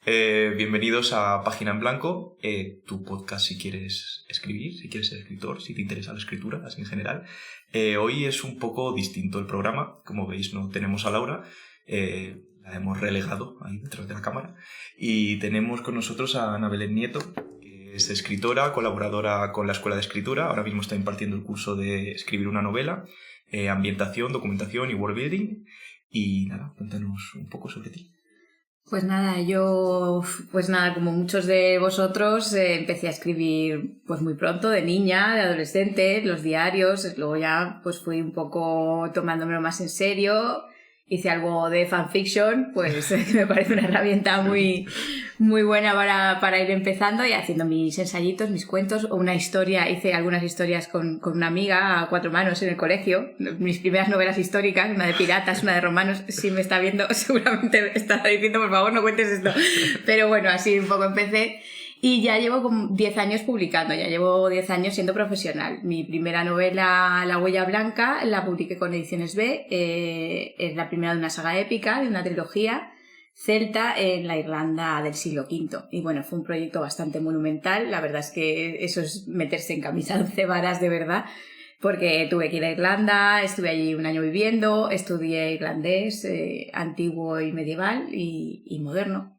Bienvenidos a Página en Blanco, tu podcast si quieres escribir, si quieres ser escritor, si te interesa la escritura, así en general. Hoy es un poco distinto el programa. Como veis, no tenemos a Laura, la hemos relegado ahí detrás de la cámara. Y tenemos con nosotros a Ana Belén Nieto, que es escritora, colaboradora con la Escuela de Escritura. Ahora mismo está impartiendo el curso de escribir una novela, ambientación, documentación y world building. Y nada, cuéntanos un poco sobre ti. Pues nada, como muchos de vosotros, empecé a escribir pues muy pronto, de niña, de adolescente, los diarios. Luego ya pues fui un poco tomándomelo más en serio. Hice algo de fanfiction, pues que me parece una herramienta muy buena para ir empezando y haciendo mis ensayitos, mis cuentos o una historia. Hice algunas historias con una amiga a 4 manos en el colegio. Mis primeras novelas históricas, una de piratas, una de romanos. Si me está viendo, seguramente estará diciendo, por favor, no cuentes esto. Pero bueno, así un poco empecé. Y ya llevo como 10 años publicando, ya llevo 10 años siendo profesional. Mi primera novela, La huella blanca, la publiqué con Ediciones B. Es la primera de una saga épica, de una trilogía celta en la Irlanda del siglo V. Y bueno, fue un proyecto bastante monumental. La verdad es que eso es meterse en camisa de 11 varas de verdad, porque tuve que ir a Irlanda, estuve allí un año viviendo, estudié irlandés, antiguo y medieval y moderno.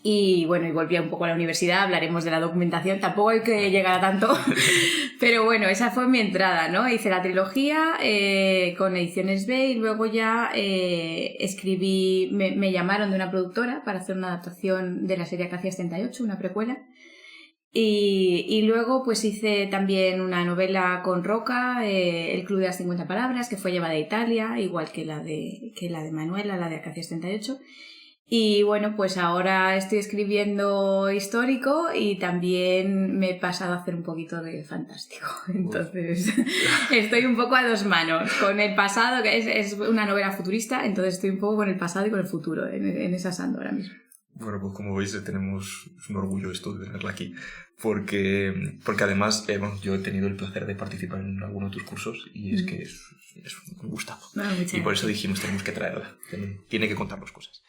Y bueno, y volví un poco a la universidad, hablaremos de la documentación, tampoco hay que llegar a tanto, pero bueno, esa fue mi entrada, ¿no? Hice la trilogía con Ediciones B y luego ya escribí, me llamaron de una productora para hacer una adaptación de la serie Acacias 38, una precuela. Y luego pues hice también una novela con Roca, El Club de las 50 Palabras, que fue llevada a Italia, igual que la de Manuela, la de Acacias 38. Y bueno, pues ahora estoy escribiendo histórico y también me he pasado a hacer un poquito de fantástico. Entonces estoy un poco a dos manos con el pasado, que es una novela futurista, entonces estoy un poco con el pasado y con el futuro en esa sando ahora mismo. Bueno, pues como veis tenemos un orgullo esto de tenerla aquí, porque además yo he tenido el placer de participar en algunos de tus cursos y es que es un gustazo. Y por eso dijimos tenemos que traerla, tiene que contarnos cosas.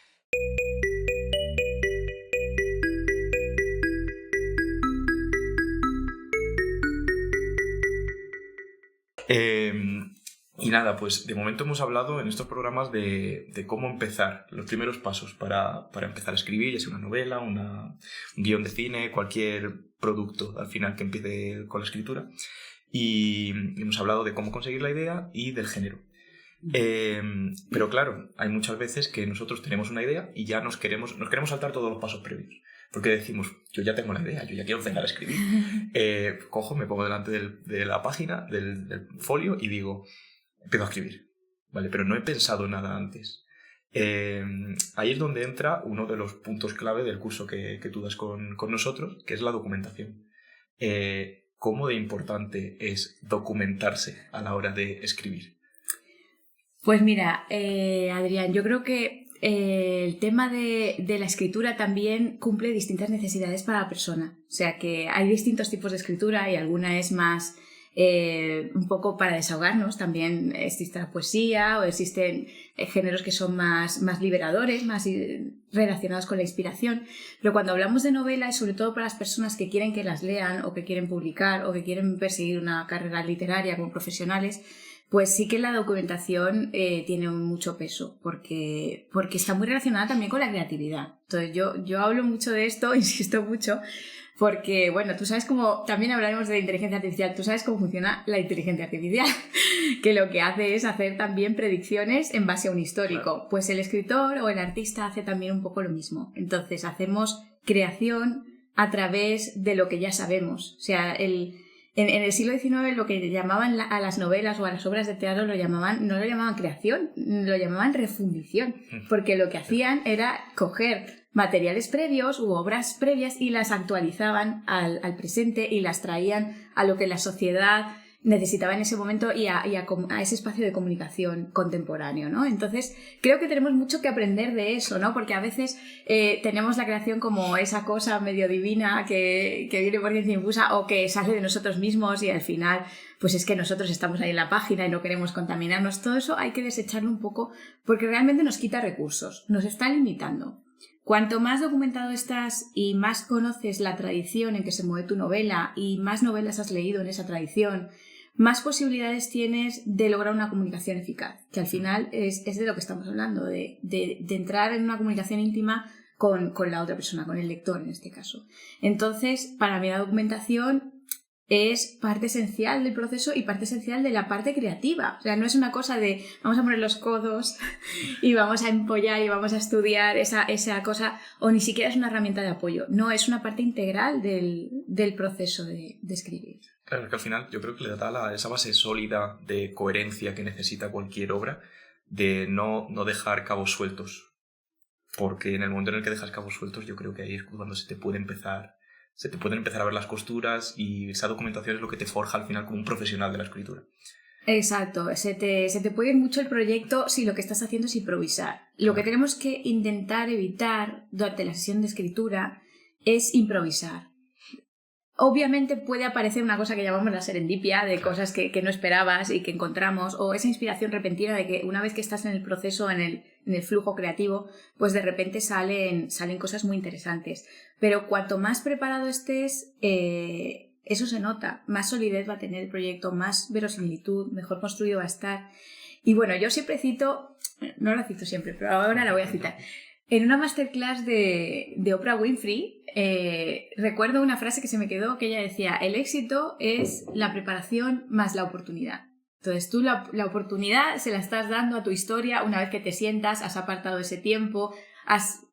Y nada, pues de momento hemos hablado en estos programas de cómo empezar, los primeros pasos para empezar a escribir, ya sea una novela, un guión de cine, cualquier producto al final que empiece con la escritura. Y hemos hablado de cómo conseguir la idea y del género. Pero claro, hay muchas veces que nosotros tenemos una idea y ya nos queremos saltar todos los pasos previos. Porque decimos, yo ya tengo la idea, yo ya quiero empezar a escribir. Cojo, me pongo delante de la página, del folio y digo, empiezo a escribir. Vale, pero no he pensado nada antes. Ahí es donde entra uno de los puntos clave del curso que tú das con nosotros, que es la documentación. ¿Cómo de importante es documentarse a la hora de escribir? Pues mira, Adrián, yo creo que el tema de la escritura también cumple distintas necesidades para la persona. O sea que hay distintos tipos de escritura y alguna es más un poco para desahogarnos. También existe la poesía o existen géneros que son más liberadores, más relacionados con la inspiración. Pero cuando hablamos de novela es sobre todo para las personas que quieren que las lean o que quieren publicar o que quieren perseguir una carrera literaria como profesionales, pues sí que la documentación tiene mucho peso porque está muy relacionada también con la creatividad. Entonces yo hablo mucho de esto, insisto mucho, porque bueno, tú sabes cómo, también hablaremos de inteligencia artificial, tú sabes cómo funciona la inteligencia artificial, que lo que hace es hacer también predicciones en base a un histórico. Claro. Pues el escritor o el artista hace también un poco lo mismo. Entonces hacemos creación a través de lo que ya sabemos. O sea, en el siglo XIX lo que llamaban a las novelas o a las obras de teatro no lo llamaban creación, lo llamaban refundición, porque lo que hacían era coger materiales previos u obras previas y las actualizaban al presente y las traían a lo que la sociedad necesitaba en ese momento y a ese espacio de comunicación contemporáneo, ¿no? Entonces, creo que tenemos mucho que aprender de eso, ¿no? Porque a veces tenemos la creación como esa cosa medio divina que viene por ciencia infusa o que sale de nosotros mismos y al final, pues es que nosotros estamos ahí en la página y no queremos contaminarnos. Todo eso hay que desecharlo un poco porque realmente nos quita recursos, nos está limitando. cuanto más documentado estás y más conoces la tradición en que se mueve tu novela y más novelas has leído en esa tradición, más posibilidades tienes de lograr una comunicación eficaz, que al final es de lo que estamos hablando, de entrar en una comunicación íntima con la otra persona, con el lector en este caso. Entonces, para mí la documentación es parte esencial del proceso y parte esencial de la parte creativa. O sea, no es una cosa de vamos a poner los codos y vamos a empollar y vamos a estudiar esa cosa, o ni siquiera es una herramienta de apoyo. No, es una parte integral del proceso de escribir. Claro, que al final yo creo que le da esa base sólida de coherencia que necesita cualquier obra, de no dejar cabos sueltos. Porque en el momento en el que dejas cabos sueltos, yo creo que ahí es cuando se te pueden empezar a ver las costuras, y esa documentación es lo que te forja al final como un profesional de la escritura. Exacto, se te puede ir mucho el proyecto si lo que estás haciendo es improvisar. Lo que tenemos que intentar evitar durante la sesión de escritura es improvisar. Obviamente puede aparecer una cosa que llamamos la serendipia, de cosas que no esperabas y que encontramos, o esa inspiración repentina de que una vez que estás en el proceso, en el flujo creativo, pues de repente salen cosas muy interesantes. Pero cuanto más preparado estés, eso se nota, más solidez va a tener el proyecto, más verosimilitud, mejor construido va a estar. Y bueno, yo siempre cito, no la cito siempre, pero ahora la voy a citar. En una masterclass de Oprah Winfrey, recuerdo una frase que se me quedó, que ella decía: el éxito es la preparación más la oportunidad. Entonces tú la oportunidad se la estás dando a tu historia una vez que te sientas, has apartado ese tiempo, has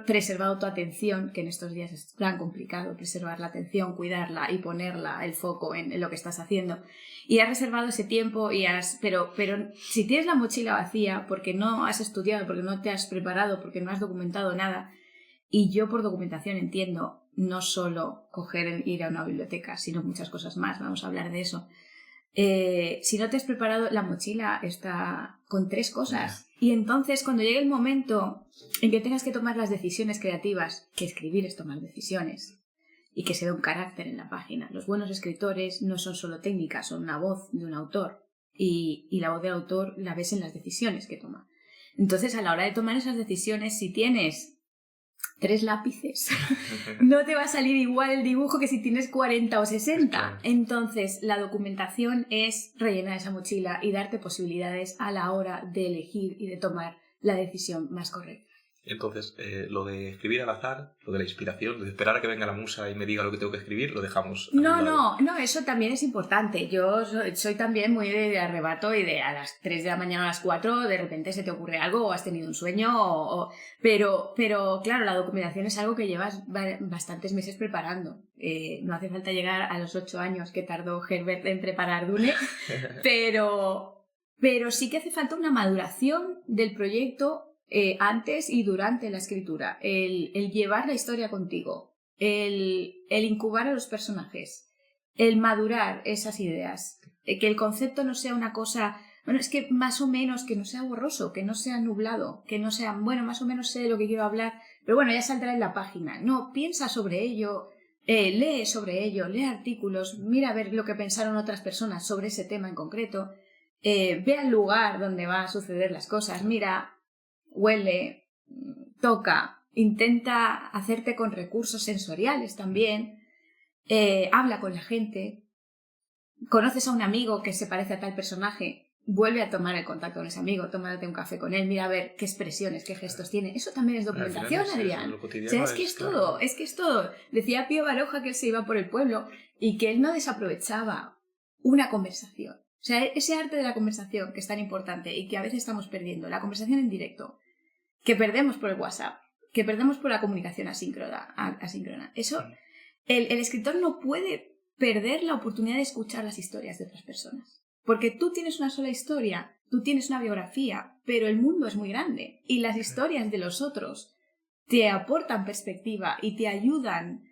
preservado tu atención, que en estos días es tan complicado preservar la atención, cuidarla y ponerla, el foco en lo que estás haciendo. Y has reservado ese tiempo pero si tienes la mochila vacía porque no has estudiado, porque no te has preparado, porque no has documentado nada, y yo por documentación entiendo no solo ir a una biblioteca, sino muchas cosas más, vamos a hablar de eso. Si no te has preparado, la mochila está con 3 cosas. Y entonces cuando llegue el momento en que tengas que tomar las decisiones creativas, que escribir es tomar decisiones, y que se dé un carácter en la página. Los buenos escritores no son solo técnicas, son una voz de un autor, y la voz del autor la ves en las decisiones que toma. Entonces, a la hora de tomar esas decisiones, si tienes 3 lápices, no te va a salir igual el dibujo que si tienes 40 o 60. Entonces, la documentación es rellenar esa mochila y darte posibilidades a la hora de elegir y de tomar la decisión más correcta. Entonces, lo de escribir al azar, lo de la inspiración, lo de esperar a que venga la musa y me diga lo que tengo que escribir, lo dejamos. No, eso también es importante. Yo soy también muy de arrebato y de a las 3 de la mañana, a las 4, de repente se te ocurre algo o has tenido un sueño. Pero claro, la documentación es algo que llevas bastantes meses preparando. No hace falta llegar a los 8 años que tardó Herbert en preparar Dune, pero sí que hace falta una maduración del proyecto antes y durante la escritura, el llevar la historia contigo, el incubar a los personajes, el madurar esas ideas, que el concepto no sea una cosa, bueno, es que más o menos, que no sea borroso, que no sea nublado, que no sea, bueno, más o menos sé de lo que quiero hablar, pero bueno, ya saldrá en la página. No, piensa sobre ello, lee sobre ello, lee artículos, mira a ver lo que pensaron otras personas sobre ese tema en concreto, ve al lugar donde van a suceder las cosas, mira, huele, toca, intenta hacerte con recursos sensoriales también, habla con la gente, conoces a un amigo que se parece a tal personaje, vuelve a tomar el contacto con ese amigo, tómate un café con él, mira a ver qué expresiones, qué gestos tiene. Eso también es documentación, Adrián. O sea, es que es todo. Decía Pío Baroja que él se iba por el pueblo y que él no desaprovechaba una conversación. O sea, ese arte de la conversación que es tan importante y que a veces estamos perdiendo, la conversación en directo, que perdemos por el WhatsApp, que perdemos por la comunicación asíncrona. Eso, el escritor no puede perder la oportunidad de escuchar las historias de otras personas. Porque tú tienes una sola historia, tú tienes una biografía, pero el mundo es muy grande y las historias de los otros te aportan perspectiva y te ayudan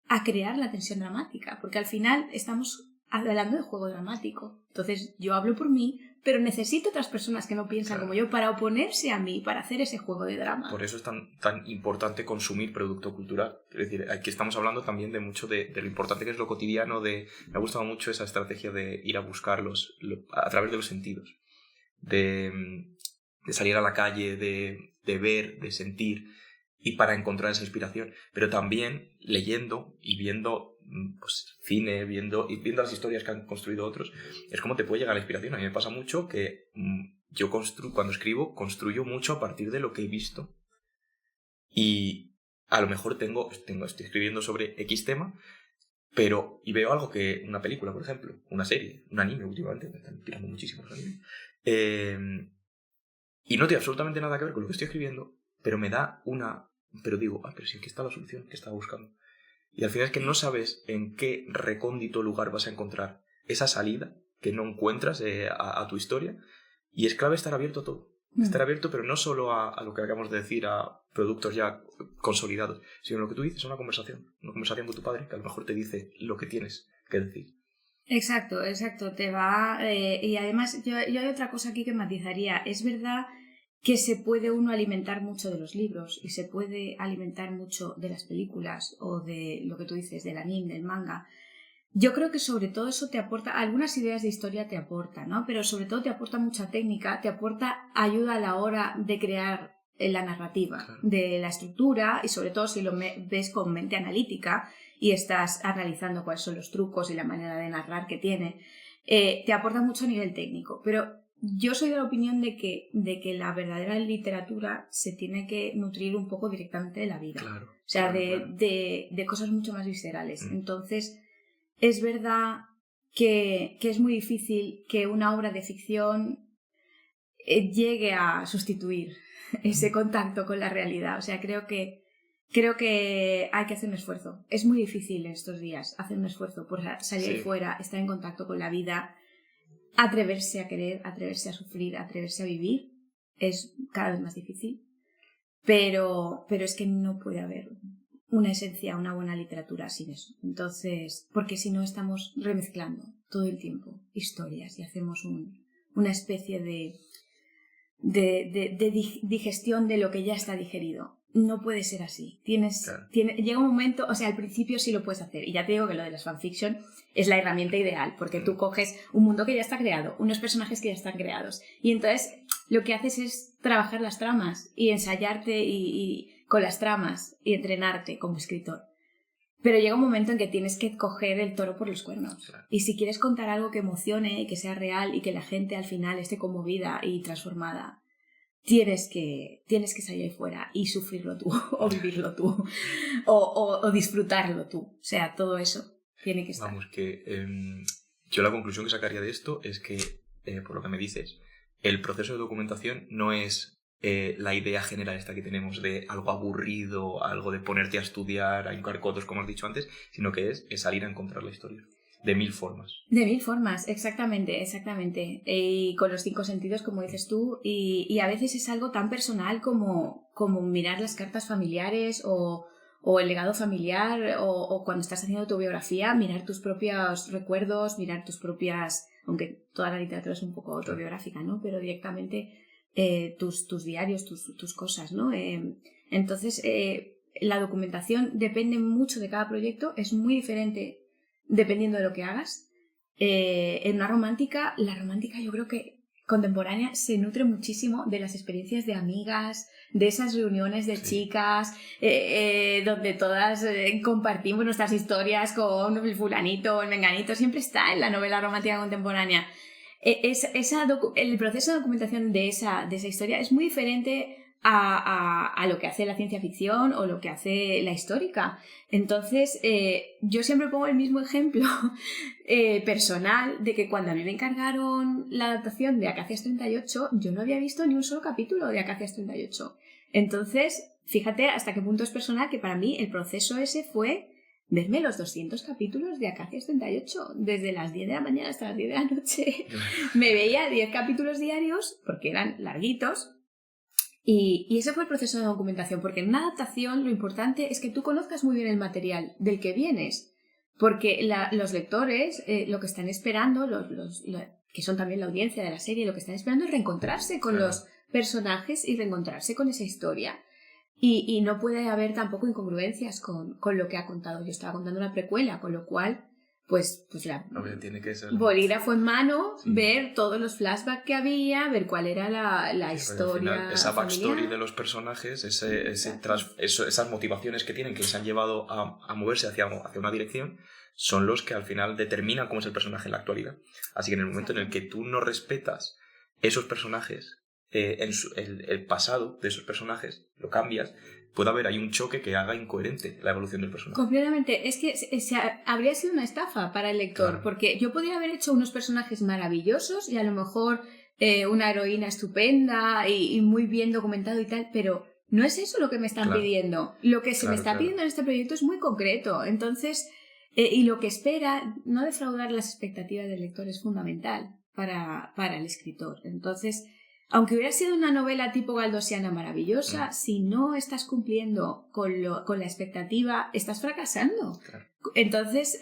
a crear la tensión dramática, porque al final estamos hablando de juego dramático. Entonces yo hablo por mí, pero necesito otras personas que no piensan como yo para oponerse a mí, para hacer ese juego de drama. Por eso es tan importante consumir producto cultural. Es decir, aquí estamos hablando también de mucho de lo importante que es lo cotidiano. Me ha gustado mucho esa estrategia de ir a buscarlos a través de los sentidos. De salir a la calle, de ver, de sentir. y para encontrar esa inspiración, pero también leyendo y viendo pues, cine, viendo las historias que han construido otros, es como te puede llegar la inspiración. A mí me pasa mucho que yo cuando escribo, construyo mucho a partir de lo que he visto. Y a lo mejor estoy escribiendo sobre X tema, y veo algo una película, por ejemplo, una serie, un anime últimamente, me están tirando muchísimo los animes, y no tiene absolutamente nada que ver con lo que estoy escribiendo, pero pero digo, pero sí, aquí está la solución que estaba buscando. Y al final es que no sabes en qué recóndito lugar vas a encontrar esa salida que no encuentras a tu historia, y es clave estar abierto a todo. Estar abierto, pero no solo a lo que acabamos de decir, a productos ya consolidados, sino lo que tú dices, una conversación con tu padre, que a lo mejor te dice lo que tienes que decir. Exacto, te va... y además, yo hay otra cosa aquí que matizaría. Es verdad que se puede uno alimentar mucho de los libros y se puede alimentar mucho de las películas o de lo que tú dices, del anime, del manga. Yo creo que sobre todo eso te aporta, algunas ideas de historia te aporta, ¿no? Pero sobre todo te aporta mucha técnica, te aporta ayuda a la hora de crear la narrativa, claro, de la estructura, y sobre todo si lo ves con mente analítica y estás analizando cuáles son los trucos y la manera de narrar que tiene, te aporta mucho a nivel técnico. Pero yo soy de la opinión de que la verdadera literatura se tiene que nutrir un poco directamente de la vida. Claro, o sea, claro. De cosas mucho más viscerales. Entonces, es verdad que es muy difícil que una obra de ficción llegue a sustituir ese contacto con la realidad. O sea, creo que hay que hacer un esfuerzo. Es muy difícil en estos días hacer un esfuerzo por salir ahí fuera, estar en contacto con la vida, atreverse a querer, atreverse a sufrir, atreverse a vivir. Es cada vez más difícil. Pero es que no puede haber una esencia, una buena literatura sin eso. Entonces, porque si no estamos remezclando todo el tiempo historias y hacemos una especie de digestión de lo que ya está digerido. No puede ser así. Llega un momento, o sea, al principio sí lo puedes hacer. Y ya te digo que lo de las fanfiction es la herramienta ideal, porque tú coges un mundo que ya está creado, unos personajes que ya están creados, y entonces lo que haces es trabajar las tramas y ensayarte y con las tramas y entrenarte como escritor. Pero llega un momento en que tienes que coger el toro por los cuernos. Claro. Y si quieres contar algo que emocione y que sea real y que la gente al final esté conmovida y transformada, tienes que salir ahí fuera y sufrirlo tú, o vivirlo tú, o disfrutarlo tú. O sea, todo eso tiene que estar. Vamos, que yo la conclusión que sacaría de esto es que, por lo que me dices, el proceso de documentación no es la idea general esta que tenemos de algo aburrido, algo de ponerte a estudiar, a hincar codos, como has dicho antes, sino que es salir a encontrar la historia. De 1000 formas. De 1000 formas, exactamente. Y con los 5 sentidos, como dices tú, y a veces es algo tan personal como mirar las cartas familiares o el legado familiar, o cuando estás haciendo tu biografía, mirar tus propios recuerdos, mirar tus propias... Aunque toda la literatura es un poco autobiográfica, ¿no? Pero directamente tus diarios, tus cosas, ¿no? Entonces, la documentación depende mucho de cada proyecto, es muy diferente dependiendo de lo que hagas. En una romántica, la romántica yo creo que contemporánea se nutre muchísimo de las experiencias de amigas, de esas reuniones de chicas, donde todas compartimos nuestras historias con el fulanito o el menganito. Siempre está en la novela romántica contemporánea. El proceso de documentación de esa historia es muy diferente a lo que hace la ciencia ficción o lo que hace la histórica. Entonces, yo siempre pongo el mismo ejemplo personal de que cuando a mí me encargaron la adaptación de Acacias 38, yo no había visto ni un solo capítulo de Acacias 38. Entonces, fíjate hasta qué punto es personal, que para mí el proceso ese fue verme los 200 capítulos de Acacias 38, desde las 10 de la mañana hasta las 10 de la noche. Me veía 10 capítulos diarios, porque eran larguitos. Y ese fue el proceso de documentación, porque en una adaptación lo importante es que tú conozcas muy bien el material del que vienes, porque los lectores lo que están esperando, que son también la audiencia de la serie, lo que están esperando es reencontrarse con los personajes y reencontrarse con esa historia. Y no puede haber tampoco incongruencias con lo que ha contado. Yo estaba contando una precuela, con lo cual pues tiene que ser bolígrafo en mano, ver todos los flashbacks que había, ver cuál era la historia final, esa backstory familiar. de los personajes, esas motivaciones que tienen, que les han llevado a moverse hacia una dirección, son los que al final determinan cómo es el personaje en la actualidad. Así que en el momento en el que tú no respetas esos personajes, el pasado de esos personajes, lo cambias, puede haber ahí un choque que haga incoherente la evolución del personaje. Completamente. Es que habría sido una estafa para el lector, Claro. porque yo podría haber hecho unos personajes maravillosos y a lo mejor una heroína estupenda y muy bien documentado y tal, pero no es eso lo que me están pidiendo. Lo que se me está pidiendo en este proyecto es muy concreto. Entonces, y lo que espera, no defraudar las expectativas del lector es fundamental para el escritor. Entonces, aunque hubiera sido una novela tipo galdosiana maravillosa, si no estás cumpliendo con la expectativa, estás fracasando. Claro. Entonces,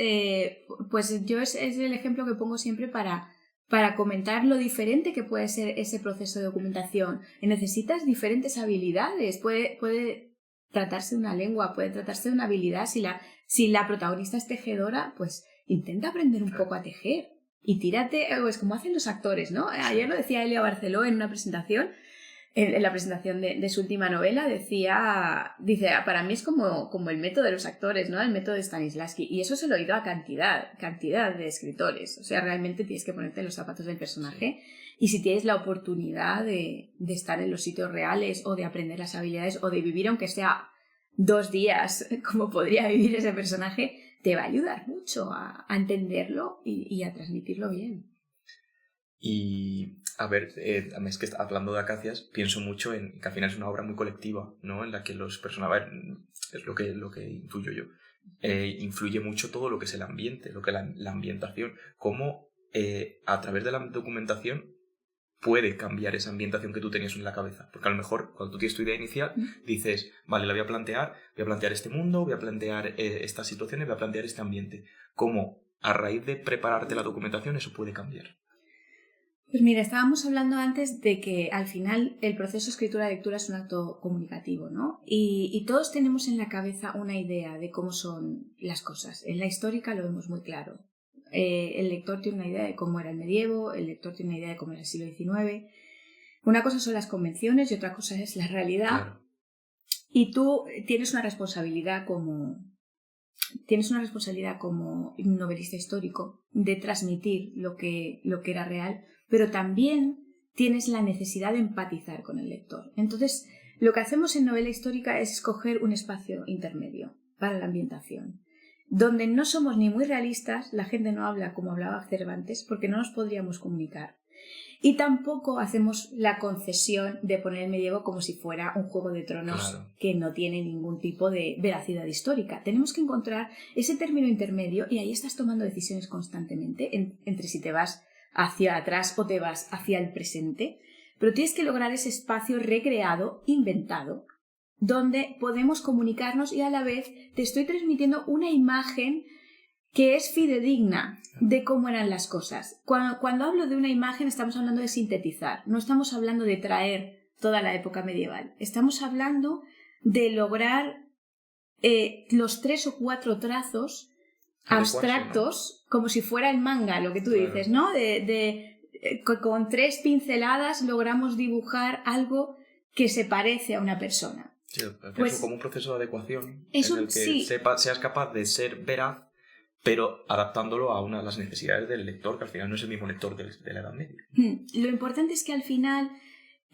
pues yo es el ejemplo que pongo siempre para comentar lo diferente que puede ser ese proceso de documentación. Necesitas diferentes habilidades. Puede tratarse de una lengua, puede tratarse de una habilidad. Si la protagonista es tejedora, pues intenta aprender un poco a tejer. Y tírate, pues como hacen los actores, ¿no? Ayer lo decía Elia Barceló en una presentación, en la presentación de su última novela, dice, para mí es como el método de los actores, ¿no? El método de Stanislavski. Y eso se lo he oído a cantidad de escritores. O sea, realmente tienes que ponerte en los zapatos del personaje. Y si tienes la oportunidad de estar en los sitios reales o de aprender las habilidades o de vivir, aunque sea 2 días, como podría vivir ese personaje, te va a ayudar mucho a entenderlo y a transmitirlo bien. Y, a ver, es que hablando de Acacias, pienso mucho en que al final es una obra muy colectiva, ¿no? En la que los personajes, es lo que intuyo yo, influye mucho todo lo que es el ambiente, lo que es la ambientación, cómo a través de la documentación puede cambiar esa ambientación que tú tenías en la cabeza. Porque a lo mejor, cuando tú tienes tu idea inicial, dices, vale, la voy a plantear este mundo, voy a plantear estas situaciones, voy a plantear este ambiente. ¿Cómo a raíz de prepararte la documentación eso puede cambiar? Pues mira, estábamos hablando antes de que al final el proceso escritura-lectura es un acto comunicativo, ¿no? Y todos tenemos en la cabeza una idea de cómo son las cosas. En la histórica lo vemos muy claro. El lector tiene una idea de cómo era el medievo, el lector tiene una idea de cómo era el siglo XIX. Una cosa son las convenciones y otra cosa es la realidad. Claro. Y tú tienes una responsabilidad como novelista histórico de transmitir lo que era real, pero también tienes la necesidad de empatizar con el lector. Entonces, lo que hacemos en novela histórica es escoger un espacio intermedio para la ambientación, donde no somos ni muy realistas, la gente no habla como hablaba Cervantes, porque no nos podríamos comunicar. Y tampoco hacemos la concesión de poner el medievo como si fuera un Juego de Tronos que no tiene ningún tipo de veracidad histórica. Tenemos que encontrar ese término intermedio y ahí estás tomando decisiones constantemente entre si te vas hacia atrás o te vas hacia el presente. Pero tienes que lograr ese espacio recreado, inventado, donde podemos comunicarnos y a la vez te estoy transmitiendo una imagen que es fidedigna de cómo eran las cosas. Cuando hablo de una imagen estamos hablando de sintetizar, no estamos hablando de traer toda la época medieval. Estamos hablando de lograr los 3 o 4 trazos abstractos, ¿no? Como si fuera el manga, lo que tú dices, ¿no? Con 3 pinceladas logramos dibujar algo que se parece a una persona. Sí, pues, como un proceso de adecuación en el que seas capaz de ser veraz, pero adaptándolo a una de las necesidades del lector, que al final no es el mismo lector de la Edad Media. Lo importante es que al final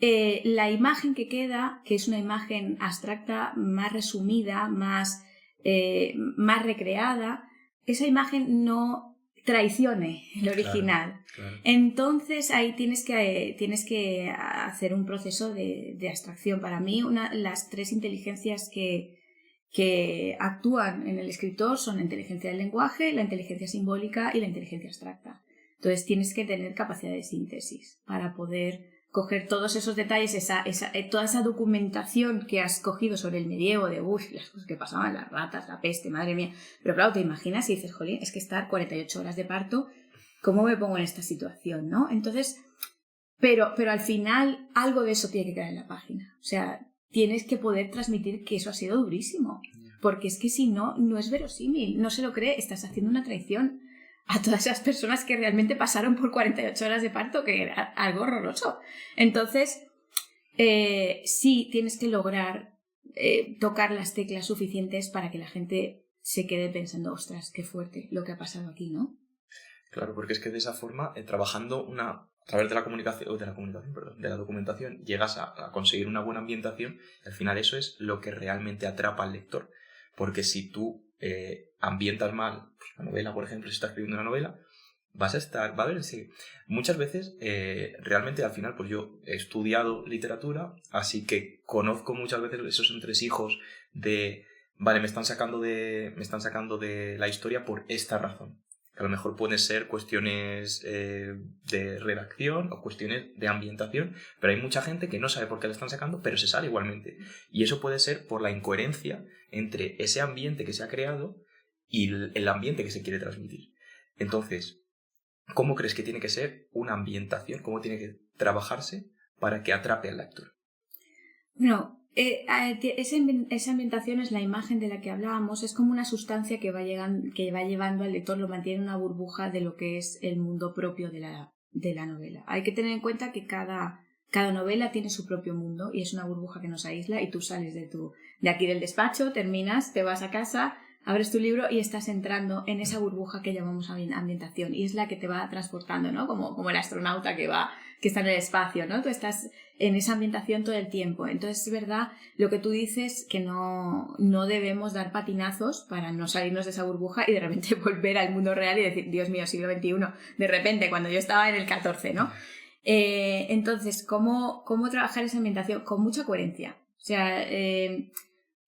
la imagen que queda, que es una imagen abstracta, más resumida, más recreada, esa imagen no traicione el original. Claro. Entonces ahí tienes que hacer un proceso de abstracción. Para mí las 3 inteligencias que actúan en el escritor son la inteligencia del lenguaje, la inteligencia simbólica y la inteligencia abstracta. Entonces tienes que tener capacidad de síntesis para poder coger todos esos detalles, toda esa documentación que has cogido sobre el medievo, de las cosas que pasaban, las ratas, la peste, madre mía. Pero claro, te imaginas y dices, jolín, es que estar 48 horas de parto, ¿cómo me pongo en esta situación, no? Entonces, pero al final algo de eso tiene que quedar en la página. O sea, tienes que poder transmitir que eso ha sido durísimo. Porque es que si no, no es verosímil, no se lo cree, estás haciendo una traición. a todas esas personas que realmente pasaron por 48 horas de parto, que era algo horroroso. Entonces, sí tienes que lograr tocar las teclas suficientes para que la gente se quede pensando, ostras, qué fuerte lo que ha pasado aquí, ¿no? Claro, porque es que de esa forma, trabajando a través de la comunicación, de la documentación, llegas a conseguir una buena ambientación y al final eso es lo que realmente atrapa al lector. Porque si tú ambientas mal, pues, una novela, por ejemplo, si estás escribiendo una novela, va a haber, sí. Muchas veces, realmente al final, pues yo he estudiado literatura, así que conozco muchas veces esos entresijos de, vale, me están sacando de la historia por esta razón. A lo mejor pueden ser cuestiones de redacción o cuestiones de ambientación, pero hay mucha gente que no sabe por qué le están sacando, pero se sale igualmente. Y eso puede ser por la incoherencia entre ese ambiente que se ha creado y el ambiente que se quiere transmitir. Entonces, ¿cómo crees que tiene que ser una ambientación? ¿Cómo tiene que trabajarse para que atrape al lector? No. Esa ambientación es la imagen de la que hablábamos, es como una sustancia que va llevando al lector, lo mantiene en una burbuja de lo que es el mundo propio de la novela. Hay que tener en cuenta que cada novela tiene su propio mundo y es una burbuja que nos aísla y tú sales de aquí del despacho, terminas, te vas a casa, abres tu libro y estás entrando en esa burbuja que llamamos ambientación y es la que te va transportando, ¿no? Como el astronauta que está en el espacio, ¿no? Tú estás en esa ambientación todo el tiempo. Entonces es verdad lo que tú dices, que no debemos dar patinazos para no salirnos de esa burbuja y de repente volver al mundo real y decir, Dios mío, siglo XXI, de repente, cuando yo estaba en el 14, ¿no? Entonces, ¿cómo trabajar esa ambientación? Con mucha coherencia. O sea,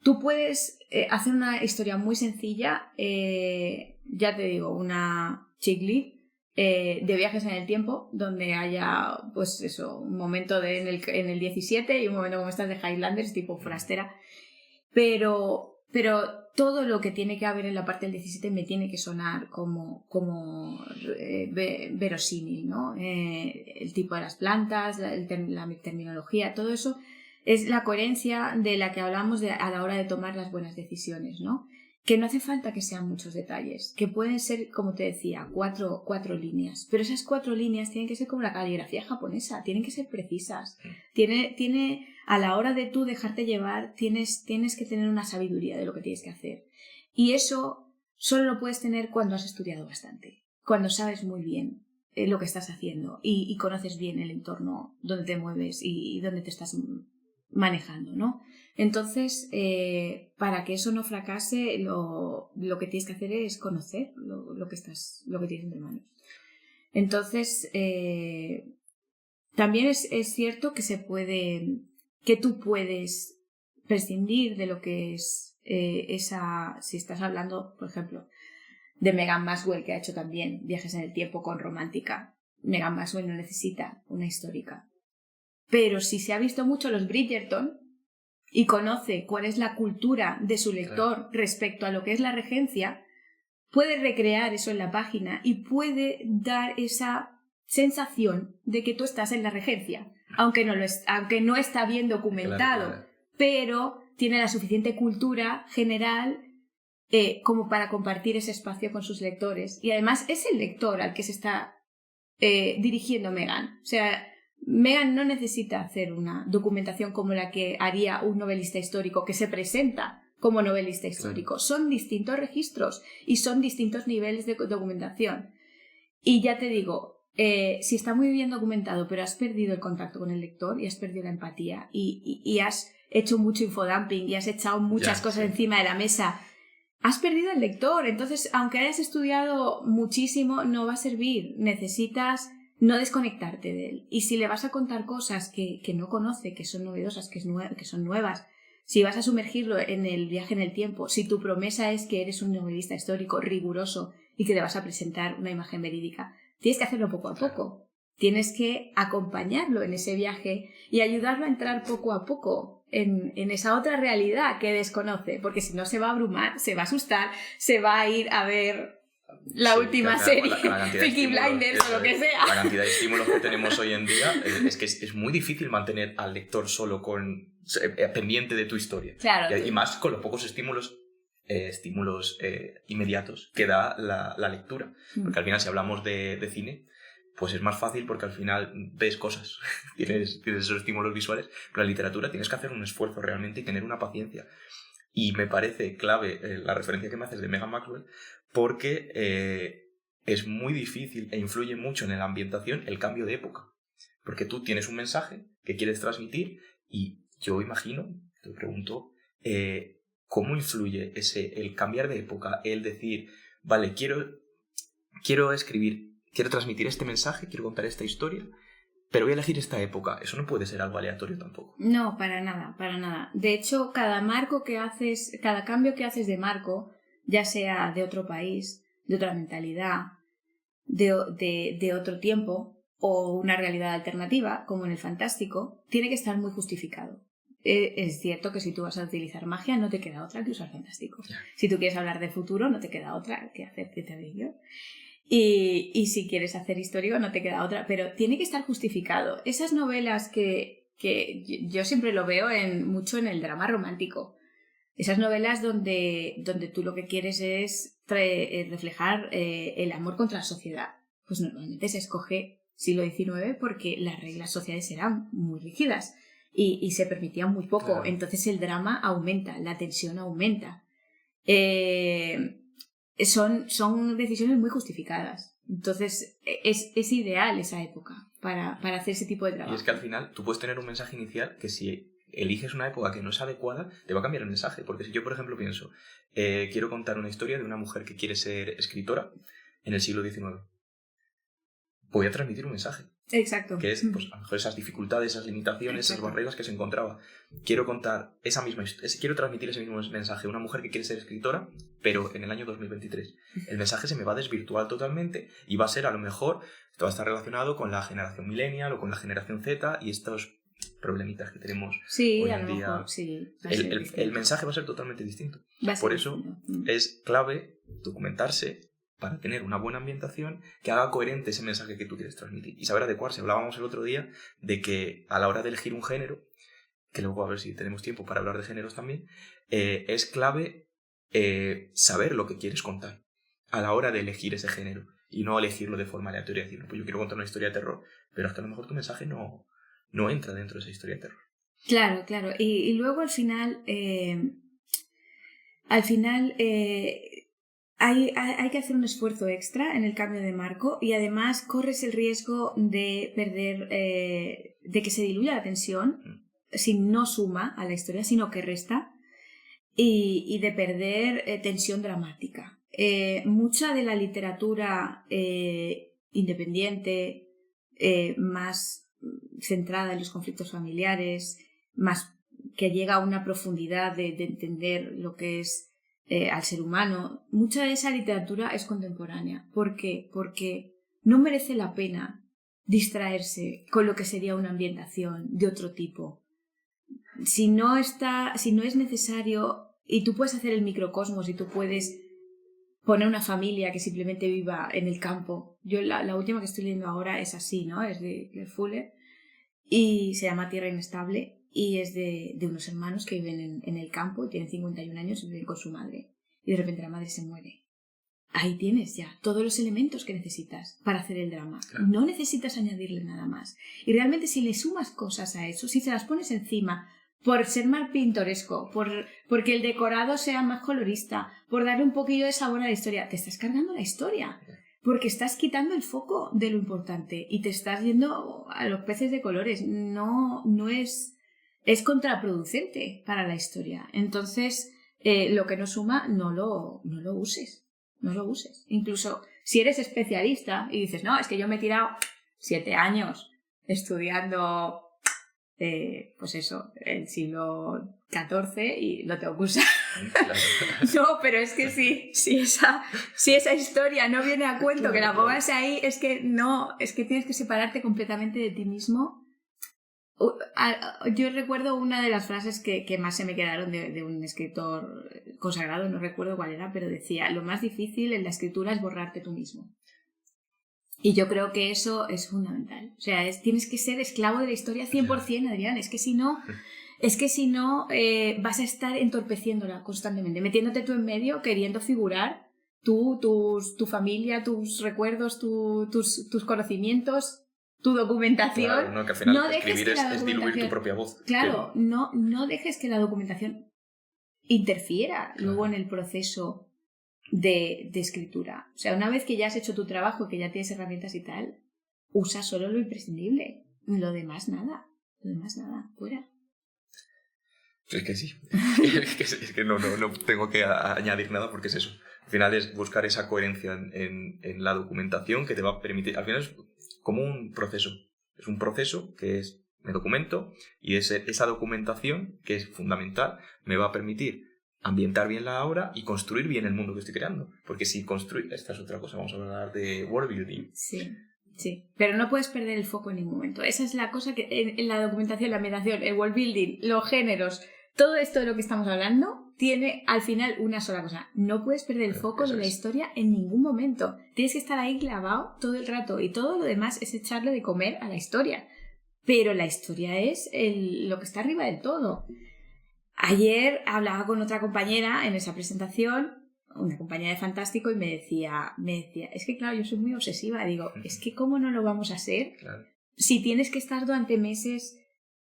tú puedes hacer una historia muy sencilla, ya te digo, una chick lit, de viajes en el tiempo, donde haya, pues eso, un momento en el 17 y un momento como estas de Highlanders, tipo forastera, pero todo lo que tiene que haber en la parte del 17 me tiene que sonar como verosímil, ¿no? El tipo de las plantas, la terminología, todo eso es la coherencia de la que hablamos a la hora de tomar las buenas decisiones, ¿no? Que no hace falta que sean muchos detalles, que pueden ser, como te decía, cuatro líneas, pero esas 4 líneas tienen que ser como la caligrafía japonesa, tienen que ser precisas. Tiene a la hora de tú dejarte llevar, tienes que tener una sabiduría de lo que tienes que hacer. Y eso solo lo puedes tener cuando has estudiado bastante, cuando sabes muy bien lo que estás haciendo y conoces bien el entorno donde te mueves y donde te estás manejando, ¿no? Entonces, para que eso no fracase, lo que tienes que hacer es conocer lo que tienes entre manos. Entonces, también es cierto que tú puedes prescindir de lo que es si estás hablando, por ejemplo, de Megan Maxwell, que ha hecho también viajes en el tiempo con romántica. Megan Maxwell no necesita una histórica. Pero si se ha visto mucho los Bridgerton y conoce cuál es la cultura de su lector respecto a lo que es la regencia, puede recrear eso en la página y puede dar esa sensación de que tú estás en la regencia, aunque no está bien documentado, pero tiene la suficiente cultura general como para compartir ese espacio con sus lectores. Y además es el lector al que se está dirigiendo Megan. O sea, Megan no necesita hacer una documentación como la que haría un novelista histórico que se presenta como novelista histórico. Sí. Son distintos registros y son distintos niveles de documentación. Y ya te digo, si está muy bien documentado, pero has perdido el contacto con el lector y has perdido la empatía y has hecho mucho infodumping y has echado muchas cosas encima de la mesa, has perdido al lector. Entonces, aunque hayas estudiado muchísimo, no va a servir. Necesitas no desconectarte de él. Y si le vas a contar cosas que no conoce, que son novedosas, que son nuevas, si vas a sumergirlo en el viaje en el tiempo, si tu promesa es que eres un novelista histórico riguroso y que le vas a presentar una imagen verídica, tienes que hacerlo poco a poco. Tienes que acompañarlo en ese viaje y ayudarlo a entrar poco a poco en esa otra realidad que desconoce, porque si no se va a abrumar, se va a asustar, se va a ir a ver la última serie, Peaky Blinders o lo que sea. La cantidad de estímulos que tenemos hoy en día es que es muy difícil mantener al lector solo pendiente de tu historia. Claro. Y más con los pocos estímulos estímulos inmediatos que da la lectura. Porque al final, si hablamos de cine, pues es más fácil porque al final ves cosas, tienes esos estímulos visuales, pero en la literatura tienes que hacer un esfuerzo realmente y tener una paciencia. Y me parece clave la referencia que me haces de Megan Maxwell, porque es muy difícil e influye mucho en la ambientación el cambio de época. Porque tú tienes un mensaje que quieres transmitir y yo imagino, te pregunto, ¿cómo influye el cambiar de época, el decir, vale, quiero escribir, quiero transmitir este mensaje, quiero contar esta historia, pero voy a elegir esta época? Eso no puede ser algo aleatorio tampoco. No, para nada, para nada. De hecho, cada cambio que haces de marco, ya sea de otro país, de otra mentalidad, de otro tiempo o una realidad alternativa, como en el fantástico, tiene que estar muy justificado. Es cierto que si tú vas a utilizar magia no te queda otra que usar fantástico. Si tú quieres hablar de futuro no te queda otra que hacer ciencia. Y si quieres hacer histórico no te queda otra, pero tiene que estar justificado. Esas novelas que yo siempre lo veo mucho en el drama romántico. Esas novelas donde tú lo que quieres es reflejar el amor contra la sociedad. Pues normalmente se escoge siglo XIX porque las reglas sociales eran muy rígidas y se permitía muy poco. Claro. Entonces el drama aumenta, la tensión aumenta. Son decisiones muy justificadas. Entonces es ideal esa época para hacer ese tipo de trabajo. Y es que al final tú puedes tener un mensaje inicial que si eliges una época que no es adecuada, te va a cambiar el mensaje. Porque si yo, por ejemplo, pienso, quiero contar una historia de una mujer que quiere ser escritora en el siglo XIX, voy a transmitir un mensaje. Exacto. Que es, pues, a lo mejor esas dificultades, esas limitaciones, Exacto. Esas barreras que se encontraba. Quiero contar quiero transmitir ese mismo mensaje a una mujer que quiere ser escritora, pero en el año 2023. El mensaje se me va a desvirtuar totalmente y va a ser, a lo mejor, esto va a estar relacionado con la generación millennial o con la generación Z y estos problemitas que tenemos hoy en día. Mejor, sí, el mensaje va a ser totalmente distinto. Por eso es clave documentarse para tener una buena ambientación que haga coherente ese mensaje que tú quieres transmitir y saber adecuarse. Hablábamos el otro día de que a la hora de elegir un género, que luego a ver si tenemos tiempo para hablar de géneros también, es clave saber lo que quieres contar a la hora de elegir ese género y no elegirlo de forma aleatoria, decir, pues yo quiero contar una historia de terror, pero hasta a lo mejor tu mensaje no entra dentro de esa historia de terror. Claro. Y luego al final hay que hacer un esfuerzo extra en el cambio de marco y además corres el riesgo de perder, de que se diluya la tensión, si no suma a la historia, sino que resta, y de perder tensión dramática. Mucha de la literatura independiente, más centrada en los conflictos familiares, más que llega a una profundidad de entender lo que es al ser humano, mucha de esa literatura es contemporánea. ¿Por qué? Porque no merece la pena distraerse con lo que sería una ambientación de otro tipo. Si no es necesario, y tú puedes hacer el microcosmos y tú puedes poner una familia que simplemente viva en el campo. Yo la última que estoy leyendo ahora es así, ¿no? Es de Claire Fuller y se llama Tierra Inestable. Y es de unos hermanos que viven en el campo y tienen 51 años y viven con su madre. Y de repente la madre se muere. Ahí tienes ya todos los elementos que necesitas para hacer el drama. Claro. No necesitas añadirle nada más. Y realmente si le sumas cosas a eso, si se las pones encima por ser más pintoresco, porque el decorado sea más colorista, por darle un poquillo de sabor a la historia, te estás cargando la historia. Porque estás quitando el foco de lo importante y te estás yendo a los peces de colores. No es contraproducente para la historia. Entonces, lo que no suma, no lo uses. No lo uses. Incluso si eres especialista y dices, no, es que yo me he tirado 7 años estudiando, pues eso, el siglo XIV y lo tengo que usar. Claro. No, pero es que si esa historia no viene a cuento, que la pongas ahí, es que tienes que separarte completamente de ti mismo. Yo recuerdo una de las frases que más se me quedaron de un escritor consagrado, no recuerdo cuál era, pero decía, lo más difícil en la escritura es borrarte tú mismo. Y yo creo que eso es fundamental. O sea, tienes que ser esclavo de la historia 100%, Adrián. Es que si no, Es que si no, vas a estar entorpeciéndola constantemente, metiéndote tú en medio, queriendo figurar tú, tu familia, tus recuerdos, tus conocimientos, tu documentación. Claro, no, que al final escribir es diluir tu propia voz. Claro, no dejes que la documentación interfiera luego en el proceso de escritura. O sea, una vez que ya has hecho tu trabajo, que ya tienes herramientas y tal, usa solo lo imprescindible. Lo demás nada. Fuera. Es que sí. es que no tengo que añadir nada porque es eso. Al final es buscar esa coherencia en la documentación que te va a permitir... Al final es como un proceso. Es un proceso que es... Me documento y esa documentación, que es fundamental, me va a permitir ambientar bien la obra y construir bien el mundo que estoy creando. Porque si construir... Esta es otra cosa. Vamos a hablar de world building. Sí, pero no puedes perder el foco en ningún momento. Esa es la cosa que en la documentación, la ambientación, el world building, los géneros, todo esto de lo que estamos hablando tiene al final una sola cosa. No puedes perder el foco de la historia en ningún momento. Tienes que estar ahí clavado todo el rato y todo lo demás es echarle de comer a la historia. Pero la historia es lo que está arriba del todo. Ayer hablaba con otra compañera en esa presentación, una compañera de Fantástico, y me decía, es que claro, yo soy muy obsesiva, digo, es que ¿cómo no lo vamos a hacer? Claro. Si tienes que estar durante meses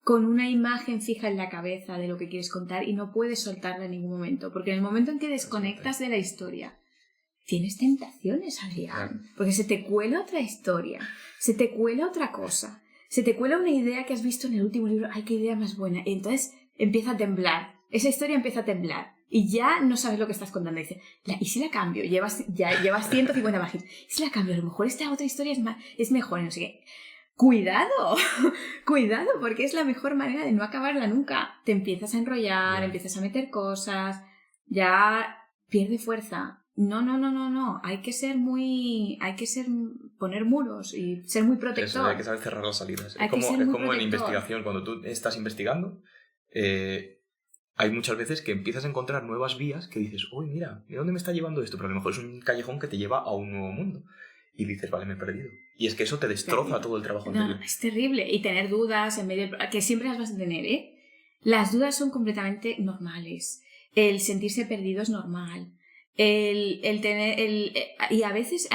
con una imagen fija en la cabeza de lo que quieres contar y no puedes soltarla en ningún momento, porque en el momento en que desconectas de la historia, tienes tentaciones, Adrián, porque se te cuela otra historia, se te cuela otra cosa, se te cuela una idea que has visto en el último libro, ¡ay, qué idea más buena! Y entonces empieza a temblar, esa historia empieza a temblar. Y ya no sabes lo que estás contando. Y dices, ¿y si la cambio? Llevas 150 páginas. ¿Y si la cambio? A lo mejor esta otra historia es mejor. Y no sé qué. ¡Cuidado! ¡Cuidado! Porque es la mejor manera de no acabarla nunca. Te empiezas a enrollar, empiezas a meter cosas. Ya pierde fuerza. No. Hay que poner muros y ser muy protector. Eso, hay que saber cerrar las salidas. Es como en investigación. Cuando tú estás investigando... hay muchas veces que empiezas a encontrar nuevas vías que dices, uy, mira, ¿de dónde me está llevando esto? Pero a lo mejor es un callejón que te lleva a un nuevo mundo. Y dices, vale, me he perdido. Y es que eso te destroza todo el trabajo anterior. Es terrible. Y tener dudas en medio... que siempre las vas a tener, ¿eh? Las dudas son completamente normales. El sentirse perdido es normal. El tener... y a veces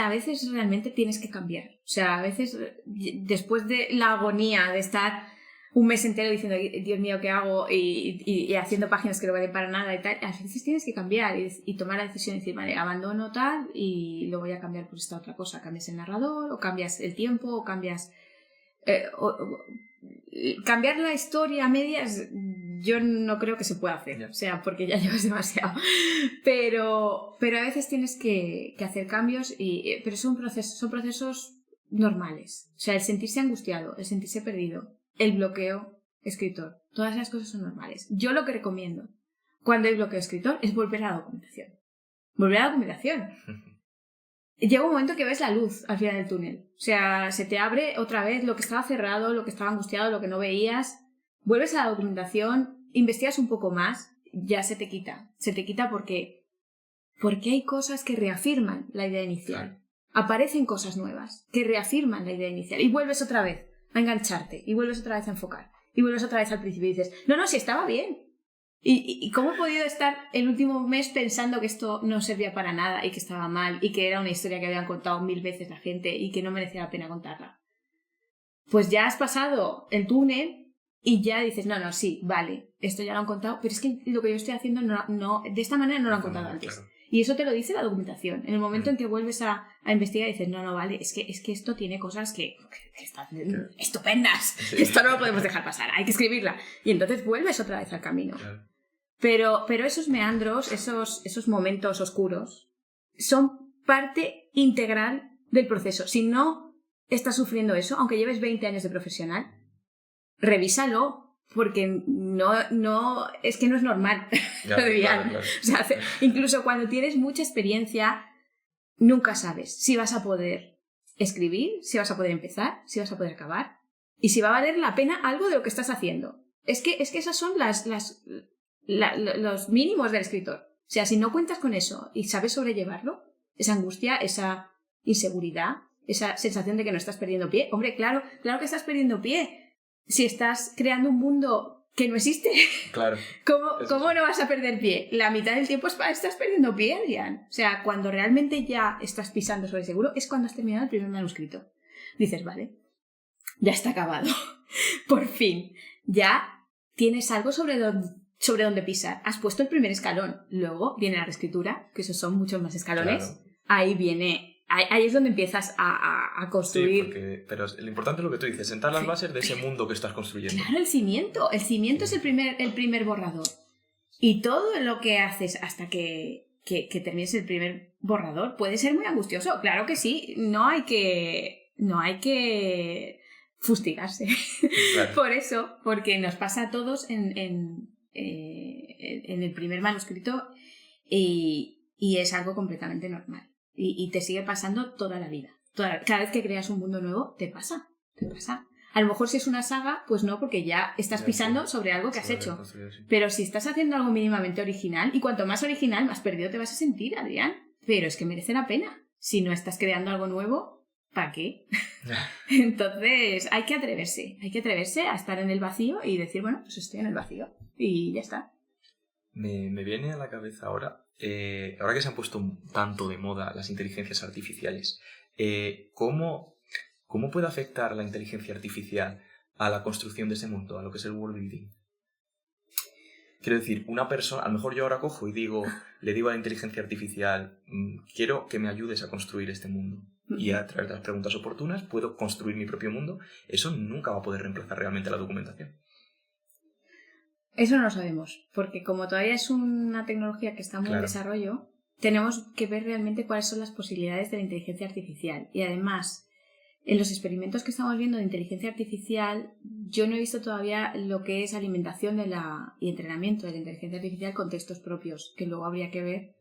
realmente tienes que cambiar. O sea, a veces, después de la agonía de estar... un mes entero diciendo, Dios mío, ¿qué hago? Y haciendo páginas que no valen para nada y tal. A veces tienes que cambiar y tomar la decisión de decir, vale, abandono tal y lo voy a cambiar por esta otra cosa. Cambias el narrador, o cambias el tiempo, o cambias... cambiar la historia a medias yo no creo que se pueda hacer. O sea, porque ya llevas demasiado. Pero a veces tienes que hacer cambios, pero son procesos normales. O sea, el sentirse angustiado, el sentirse perdido, el bloqueo escritor. Todas esas cosas son normales. Yo lo que recomiendo cuando hay bloqueo escritor es volver a la documentación. Volver a la documentación. Llega un momento que ves la luz al final del túnel. O sea, se te abre otra vez lo que estaba cerrado, lo que estaba angustiado, lo que no veías. Vuelves a la documentación, investigas un poco más, ya se te quita. Se te quita porque hay cosas que reafirman la idea inicial. Claro. Aparecen cosas nuevas que reafirman la idea inicial. Y vuelves otra vez a engancharte, y vuelves otra vez a enfocar, y vuelves otra vez al principio y dices, no, si estaba bien. ¿Y cómo he podido estar el último mes pensando que esto no servía para nada y que estaba mal y que era una historia que habían contado 1000 veces la gente y que no merecía la pena contarla? Pues ya has pasado el túnel y ya dices, no, sí, vale, esto ya lo han contado, pero es que lo que yo estoy haciendo no de esta manera no lo han contado antes. Claro. Y eso te lo dice la documentación. En el momento en que vuelves a investigar y dices, no, vale, es que esto tiene cosas que están estupendas. Sí. Esto no lo podemos dejar pasar, hay que escribirla. Y entonces vuelves otra vez al camino. Claro. Pero esos meandros, esos momentos oscuros, son parte integral del proceso. Si no estás sufriendo eso, aunque lleves 20 años de profesional, revísalo. Porque no es que no es normal. Claro. O sea, incluso cuando tienes mucha experiencia, nunca sabes si vas a poder escribir, si vas a poder empezar, si vas a poder acabar y si va a valer la pena algo de lo que estás haciendo. Es que esas son los mínimos del escritor. O sea, si no cuentas con eso y sabes sobrellevarlo, esa angustia, esa inseguridad, esa sensación de que no estás perdiendo pie. Hombre, claro que estás perdiendo pie. Si estás creando un mundo que no existe. Claro. ¿Cómo no vas a perder pie? La mitad del tiempo estás perdiendo pie, Adrián. O sea, cuando realmente ya estás pisando sobre seguro es cuando has terminado el primer manuscrito. Dices, vale, ya está acabado. Por fin. Ya tienes algo sobre dónde pisar. Has puesto el primer escalón. Luego viene la reescritura, que esos son muchos más escalones. Claro. Ahí es donde empiezas a construir. Sí, pero lo importante es lo que tú dices, sentar las bases de ese mundo que estás construyendo. Claro, el cimiento. El cimiento es el primer borrador. Y todo lo que haces hasta que termines el primer borrador puede ser muy angustioso. Claro que sí, no hay que fustigarse. Claro. Por eso, porque nos pasa a todos en el primer manuscrito y es algo completamente normal. Y te sigue pasando toda la vida. Cada vez que creas un mundo nuevo, te pasa. A lo mejor si es una saga, pues no, porque ya estás pisando sobre algo que has hecho. Sí. Pero si estás haciendo algo mínimamente original, y cuanto más original, más perdido te vas a sentir, Adrián. Pero es que merece la pena. Si no estás creando algo nuevo, ¿para qué? Entonces hay que atreverse a estar en el vacío y decir, bueno, pues estoy en el vacío. Y ya está. Me viene a la cabeza ahora que se han puesto tanto de moda las inteligencias artificiales, ¿cómo puede afectar la inteligencia artificial a la construcción de ese mundo, a lo que es el world building? Quiero decir, una persona, a lo mejor yo ahora cojo y le digo a la inteligencia artificial, quiero que me ayudes a construir este mundo. Y a través de las preguntas oportunas puedo construir mi propio mundo. Eso nunca va a poder reemplazar realmente la documentación. Eso no lo sabemos, porque como todavía es una tecnología que está muy en desarrollo, tenemos que ver realmente cuáles son las posibilidades de la inteligencia artificial. Y además, en los experimentos que estamos viendo de inteligencia artificial, yo no he visto todavía lo que es alimentación y entrenamiento de la inteligencia artificial con textos propios, que luego habría que ver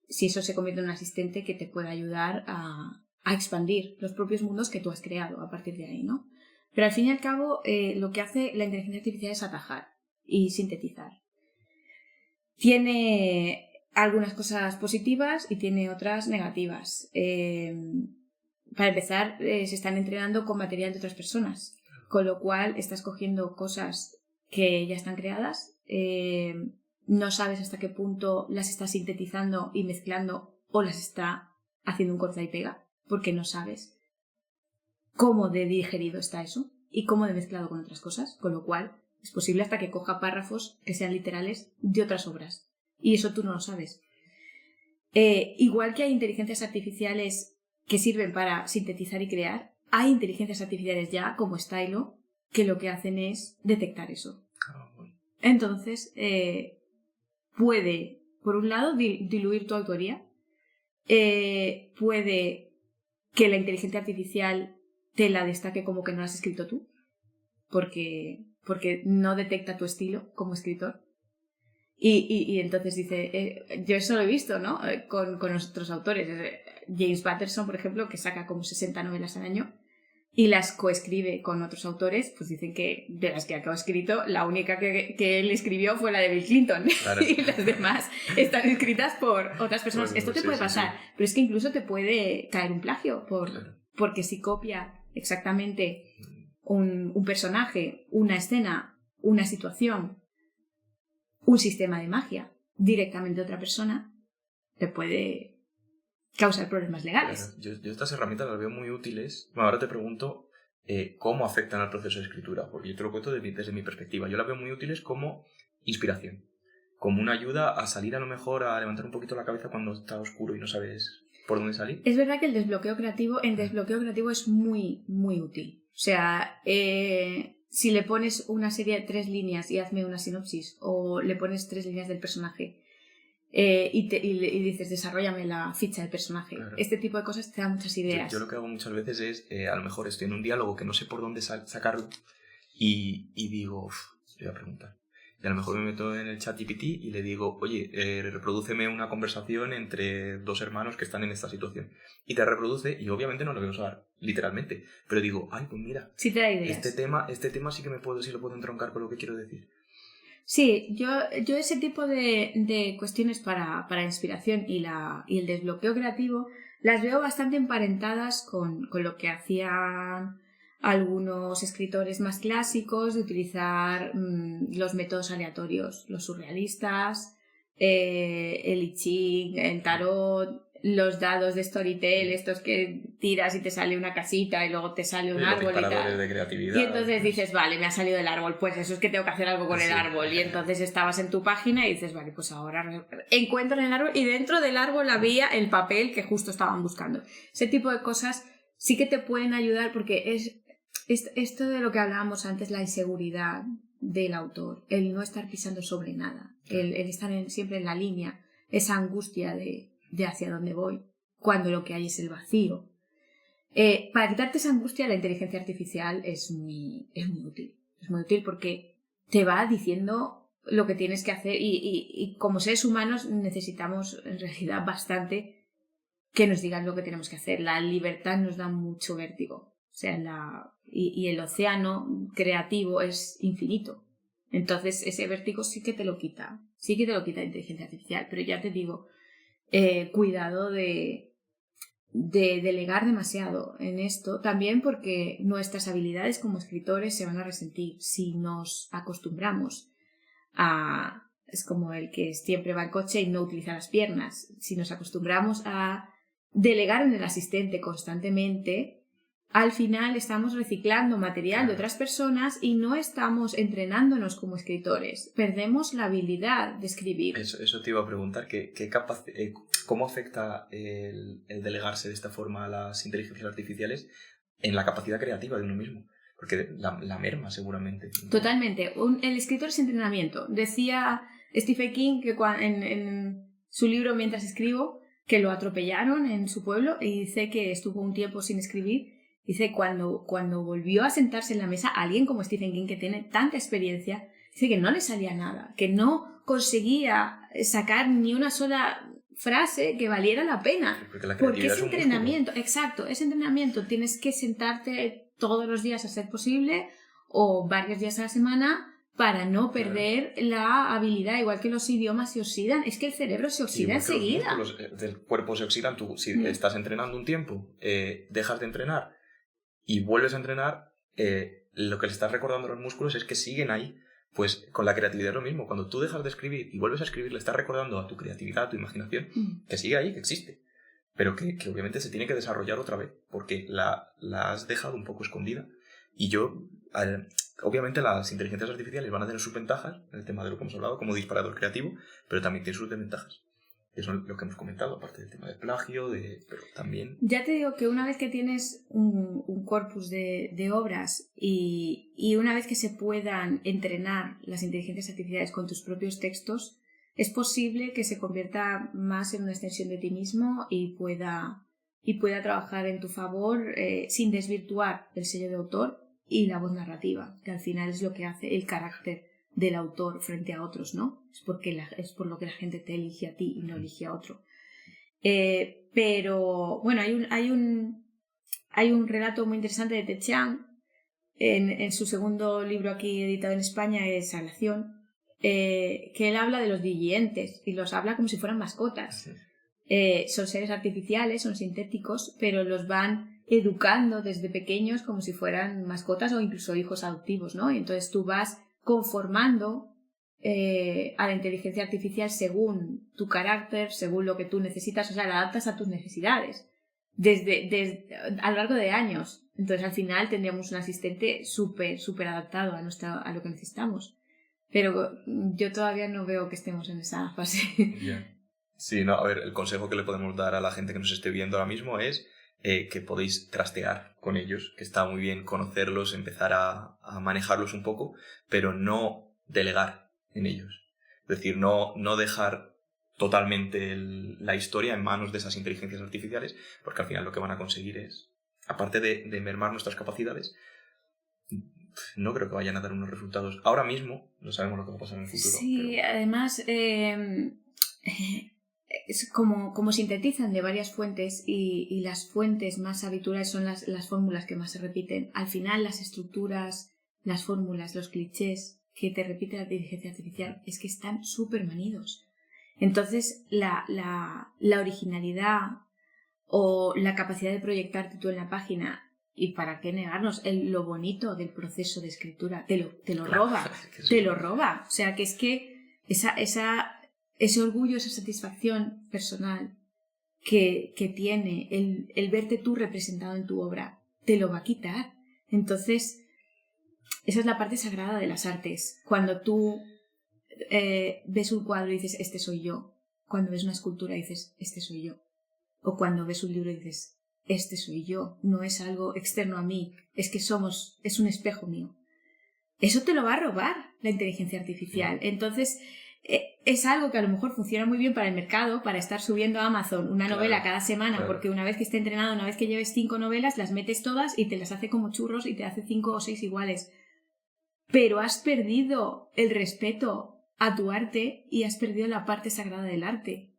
si eso se convierte en un asistente que te pueda ayudar a expandir los propios mundos que tú has creado a partir de ahí, ¿no? Pero al fin y al cabo, lo que hace la inteligencia artificial es atajar y sintetizar. Tiene algunas cosas positivas y tiene otras negativas. Para empezar, se están entrenando con material de otras personas, con lo cual estás cogiendo cosas que ya están creadas, no sabes hasta qué punto las está sintetizando y mezclando o las está haciendo un corta y pega, porque no sabes cómo de digerido está eso y cómo de mezclado con otras cosas, con lo cual es posible hasta que coja párrafos que sean literales de otras obras. Y eso tú no lo sabes. Igual que hay inteligencias artificiales que sirven para sintetizar y crear, hay inteligencias artificiales ya, como Stylo, que lo que hacen es detectar eso. Entonces, puede, por un lado, diluir tu autoría. Puede que la inteligencia artificial te la destaque como que no la has escrito tú, porque no detecta tu estilo como escritor. Y entonces dice, yo eso lo he visto, ¿no? Con otros autores. James Patterson, por ejemplo, que saca como 60 novelas al año y las coescribe con otros autores, pues dicen que de las que ha escrito, la única que él escribió fue la de Bill Clinton. Claro. Y las demás están escritas por otras personas. Esto te puede pasar, pero es que incluso te puede caer un plagio porque si copia exactamente un personaje, una escena, una situación, un sistema de magia directamente de otra persona, te puede causar problemas legales. Claro, yo estas herramientas las veo muy útiles. Bueno, ahora te pregunto cómo afectan al proceso de escritura, porque yo te lo cuento desde mi perspectiva. Yo las veo muy útiles como inspiración, como una ayuda a salir a lo mejor a levantar un poquito la cabeza cuando está oscuro y no sabes por dónde salir. Es verdad que el desbloqueo creativo es muy, muy útil. O sea, si le pones una serie de 3 líneas y hazme una sinopsis, o le pones 3 líneas del personaje y dices, desarróllame la ficha del personaje. Claro. Este tipo de cosas te da muchas ideas. Yo lo que hago muchas veces es, a lo mejor estoy en un diálogo que no sé por dónde sacarlo y digo, le voy a preguntar. Y a lo mejor me meto en el chat GPT y le digo, oye, reprodúceme una conversación entre 2 hermanos que están en esta situación. Y te reproduce, y obviamente no lo voy a usar literalmente, pero digo, ay, pues mira, sí te da ideas. Este tema sí que lo puedo entroncar con lo que quiero decir. Sí, yo ese tipo de cuestiones para inspiración y el desbloqueo creativo las veo bastante emparentadas con lo que hacían algunos escritores más clásicos de utilizar los métodos aleatorios, los surrealistas, el I Ching, el tarot, los dados de Storytel, estos que tiras y te sale una casita y luego te sale un árbol y tal. De creatividad. Y entonces dices, vale, me ha salido el árbol, pues eso es que tengo que hacer algo con el árbol. Y entonces estabas en tu página y dices, vale, pues ahora encuentro en el árbol, y dentro del árbol había el papel que justo estaban buscando. Ese tipo de cosas sí que te pueden ayudar, porque es esto de lo que hablábamos antes, la inseguridad del autor, el no estar pisando sobre nada, el estar siempre en la línea, esa angustia de hacia dónde voy, cuando lo que hay es el vacío. Para quitarte esa angustia, la inteligencia artificial es muy útil. Es muy útil porque te va diciendo lo que tienes que hacer, y como seres humanos necesitamos en realidad bastante que nos digan lo que tenemos que hacer. La libertad nos da mucho vértigo. O sea, y el océano creativo es infinito. Entonces ese vértigo sí que te lo quita la inteligencia artificial. Pero ya te digo, cuidado de delegar demasiado en esto, también porque nuestras habilidades como escritores se van a resentir si nos acostumbramos a... Es como el que siempre va en coche y no utiliza las piernas. Si nos acostumbramos a delegar en el asistente constantemente, al final estamos reciclando material de otras personas y no estamos entrenándonos como escritores. Perdemos la habilidad de escribir. Eso te iba a preguntar, ¿cómo afecta el delegarse de esta forma a las inteligencias artificiales en la capacidad creativa de uno mismo? Porque la merma seguramente. Totalmente. El escritor es entrenamiento. Decía Stephen King que en su libro Mientras escribo, que lo atropellaron en su pueblo, y dice que estuvo un tiempo sin escribir. Dice cuando volvió a sentarse en la mesa, alguien como Stephen King, que tiene tanta experiencia, dice que no le salía nada, que no conseguía sacar ni una sola frase que valiera la pena. Porque es entrenamiento, exacto, es entrenamiento. Tienes que sentarte todos los días a ser posible, o varios días a la semana, para no perder la habilidad. Igual que los idiomas se oxidan, es que el cerebro se oxida enseguida. Los músculos del cuerpo se oxidan. Tú, si estás entrenando un tiempo, dejas de entrenar y vuelves a entrenar, lo que le estás recordando a los músculos es que siguen ahí. Pues con la creatividad es lo mismo. Cuando tú dejas de escribir y vuelves a escribir, le estás recordando a tu creatividad, a tu imaginación, que sigue ahí, que existe, pero que obviamente se tiene que desarrollar otra vez, porque la has dejado un poco escondida. Y obviamente las inteligencias artificiales van a tener sus ventajas, en el tema de lo que hemos hablado, como disparador creativo, pero también tiene sus desventajas. Eso es lo que hemos comentado, aparte del tema del plagio, pero también... Ya te digo que una vez que tienes un corpus de obras y una vez que se puedan entrenar las inteligencias artificiales con tus propios textos, es posible que se convierta más en una extensión de ti mismo y pueda trabajar en tu favor, sin desvirtuar el sello de autor y la voz narrativa, que al final es lo que hace el carácter del autor frente a otros, ¿no? Es por lo que la gente te elige a ti y no elige a otro. Pero bueno, hay un relato muy interesante de Te Chiang en su segundo libro aquí editado en España, es Salación, que él habla de los digientes y los habla como si fueran mascotas. Son seres artificiales, son sintéticos, pero los van educando desde pequeños como si fueran mascotas o incluso hijos adoptivos, ¿no? Y entonces tú vas conformando a la inteligencia artificial según tu carácter, según lo que tú necesitas, o sea, la adaptas a tus necesidades a lo largo de años. Entonces al final tendríamos un asistente súper adaptado a lo que necesitamos. Pero yo todavía no veo que estemos en esa fase. Yeah. Sí, no, a ver, el consejo que le podemos dar a la gente que nos esté viendo ahora mismo es que podéis trastear con ellos, que está muy bien conocerlos, empezar a manejarlos un poco, pero no delegar en ellos. Es decir, no dejar totalmente la historia en manos de esas inteligencias artificiales, porque al final lo que van a conseguir es, aparte de mermar nuestras capacidades, no creo que vayan a dar unos resultados. Ahora mismo no sabemos lo que va a pasar en el futuro. Sí, pero... además... es como sintetizan de varias fuentes y las fuentes más habituales son las fórmulas que más se repiten. Al final las estructuras, las fórmulas, los clichés que te repite la inteligencia artificial es que están súper manidos. Entonces la originalidad o la capacidad de proyectarte tú en la página ¿Y para qué negarnos? Lo bonito del proceso de escritura te lo Claro, roba, es que sí. te lo roba. O sea, que es que ese orgullo, esa satisfacción personal que tiene el verte tú representado en tu obra, te lo va a quitar. Entonces, esa es la parte sagrada de las artes. Cuando tú ves un cuadro y dices, este soy yo. Cuando ves una escultura y dices, este soy yo. O cuando ves un libro y dices, este soy yo. No es algo externo a mí, es que es un espejo mío. Eso te lo va a robar la inteligencia artificial. Entonces, es algo que a lo mejor funciona muy bien para el mercado, para estar subiendo a Amazon una novela cada semana, porque una vez que esté entrenado, una vez que lleves 5 novelas, las metes todas y te las hace como churros y te hace 5 o 6 iguales. Pero has perdido el respeto a tu arte y has perdido la parte sagrada del arte.